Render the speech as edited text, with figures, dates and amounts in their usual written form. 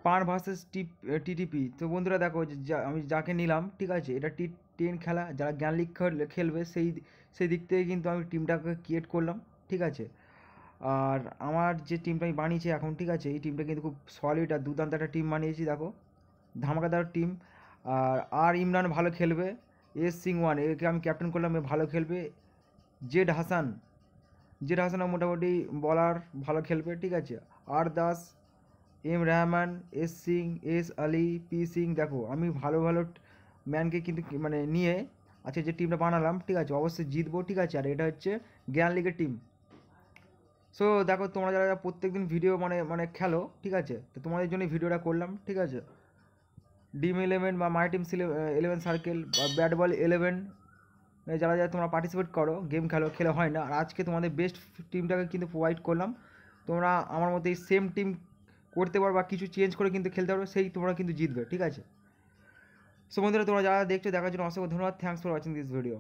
পান versus TTP. তো বন্ধুরা দেখো আমি যাকে নিলাম, ঠিক আছে, এটা টি10 খেলা, যারা জ্ঞান লিগ খেলবে সেই দিক থেকে কিন্তু আমি টিমটাকে ক্রিয়েট করলাম, ঠিক আছে। আর আমার যে টিমটা আমি বানিয়েছি এখন, ঠিক আছে, এই টিমটা কিন্তু খুব সলিড আর দুর্দান্ত একটা টিম বানিয়েছি, দেখো ধামাকাদার টিম। আর ইমরান ভালো খেলবে, সিং ওয়ান একে আমি ক্যাপ্টেন করলাম, এ ভালো খেলবে। জেড হাসান মোটামুটি বলার ভালো খেলবে, ঠিক আছে। দাস, রহমান, সিং, আলী, সিং, দেখো আমি ভালো ভালো ম্যানকে কিন্তু মানে নিয়ে আচ্ছা যে টিমটা বানালাম, ঠিক আছে, অবশ্যই জিতবো, ঠিক আছে। আর এটা হচ্ছে জ্ঞান লিগের টিম। সো দেখো তোমরা যারা যারা প্রত্যেক দিন ভিডিও মানে মানে খেলো, ঠিক আছে, তো তোমাদের জন্য ভিডিওটা করলাম, ঠিক আছে। Dream11 বা মাই টিম 11 সার্কেল বা ব্যাট বল 11, যারা যারা তোমরা পার্টিসিপেট করো, গেম খেলে হয় না, আর আজকে তোমাদের বেস্ট টিমটাকে কিন্তু প্রোভাইড করলাম। তোমরা আমার মতো এই সেম টিম করতে পারো বা কিছু চেঞ্জ করে কিন্তু খেলতে পারো, সেই তোমরা কিন্তু জিতবে, ঠিক আছে। সো বন্ধুরা, তোমরা যারা দেখছো দেখার জন্য অসংখ্য ধন্যবাদ। Thanks for watching this video.